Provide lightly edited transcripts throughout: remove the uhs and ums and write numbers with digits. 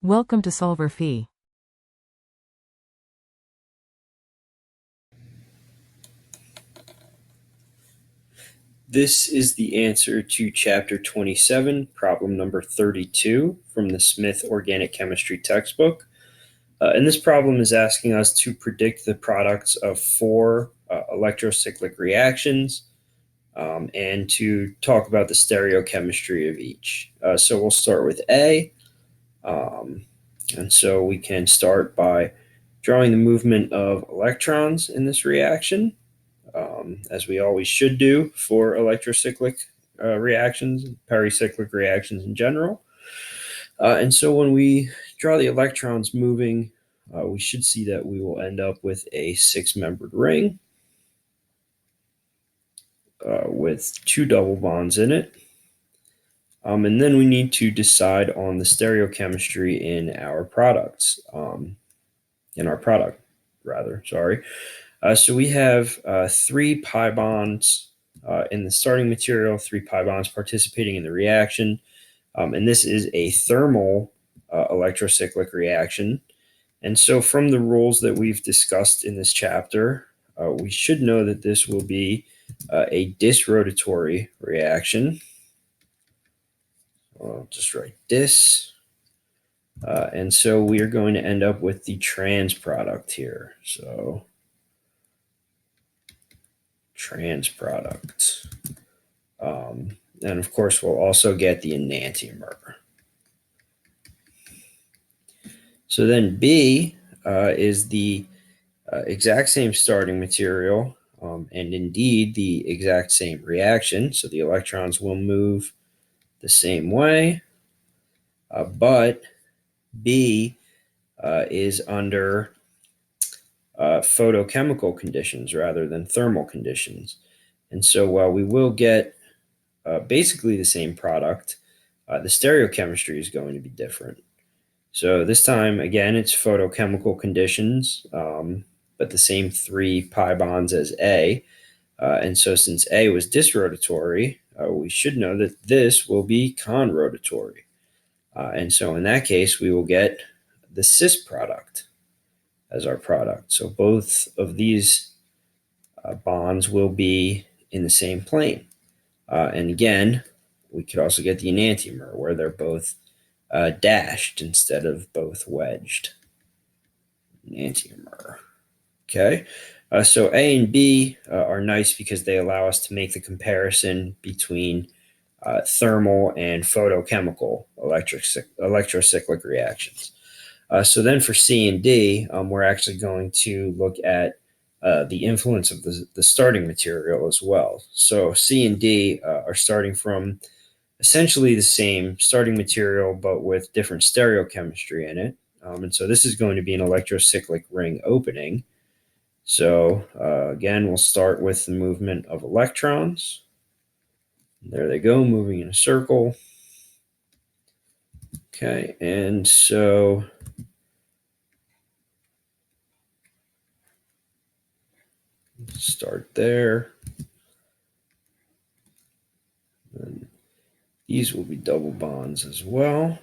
Welcome to solverfy. This is the answer to Chapter 27, problem number 32 from the Smith Organic Chemistry textbook. And this problem is asking us to predict the products of four electrocyclic reactions and to talk about the stereochemistry of each. So we'll start with A. And so we can start by drawing the movement of electrons in this reaction. As we always should do for electrocyclic reactions, pericyclic reactions in general. And so when we draw the electrons moving, we should see that we will end up with a six-membered ring with two double bonds in it. And then we need to decide on the stereochemistry in our products, So we have three pi bonds in the starting material, three pi bonds participating in the reaction. And this is a thermal electrocyclic reaction. And so from the rules that we've discussed in this chapter, we should know that this will be a disrotatory reaction. I'll just write dis. And so we are going to end up with the trans product here. So trans product. And of course, we'll also get the enantiomer. So then B is the exact same starting material and indeed the exact same reaction. So the electrons will move the same way, but B is under photochemical conditions rather than thermal conditions. And so while we will get basically the same product, the stereochemistry is going to be different. So this time, again, it's photochemical conditions, but the same three pi bonds as A. And so since A was disrotatory, we should know that this will be conrotatory. And so in that case, we will get the cis product as our product. So both of these bonds will be in the same plane. And again, we could also get the enantiomer where they're both dashed instead of both wedged. Enantiomer. Okay. So A and B are nice because they allow us to make the comparison between thermal and photochemical electrocyclic reactions. So then for C and D, we're actually going to look at the influence of the starting material as well. So C and D are starting from essentially the same starting material, but with different stereochemistry in it. And so this is going to be an electrocyclic ring opening. So again, we'll start with the movement of electrons. There they go, moving in a circle. Okay, and so start there. And these will be double bonds as well.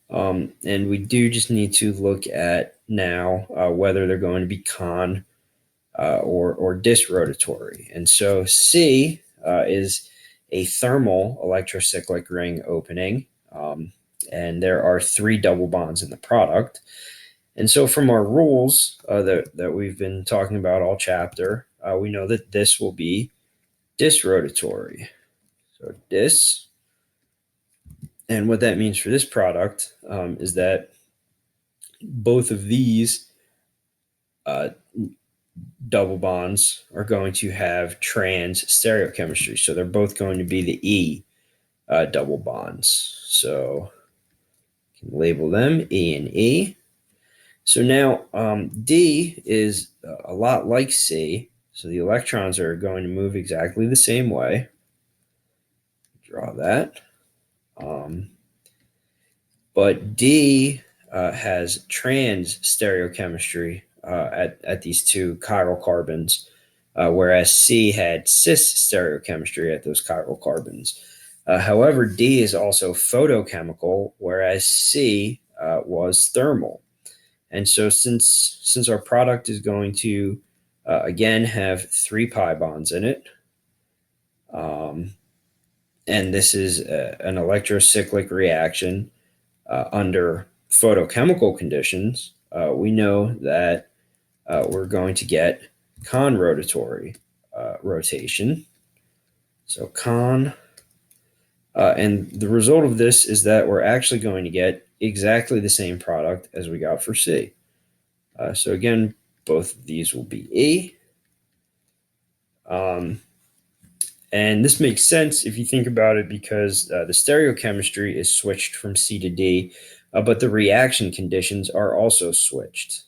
And we do just need to look at now whether they're going to be con or disrotatory. And so C is a thermal electrocyclic ring opening. And there are three double bonds in the product. And so from our rules that we've been talking about all chapter, we know that this will be disrotatory. So dis. And what that means for this product is that both of these double bonds are going to have trans stereochemistry. So they're both going to be the E double bonds. So you can label them E and E. So now D is a lot like C. So the electrons are going to move exactly the same way. Draw that. But D has trans stereochemistry at these two chiral carbons, whereas C had cis stereochemistry at those chiral carbons. However, D is also photochemical, whereas C was thermal. And so since our product is going to, again, have 3 pi bonds in it, and this is an electrocyclic reaction under photochemical conditions, we know that we're going to get con-rotatory rotation. So con, and the result of this is that we're actually going to get exactly the same product as we got for C. So again, both of these will be E. And this makes sense if you think about it, because the stereochemistry is switched from C to D, but the reaction conditions are also switched.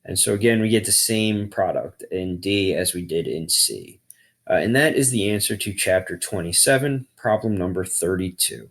And so again, we get the same product in D as we did in C. And that is the answer to chapter 27, problem number 32.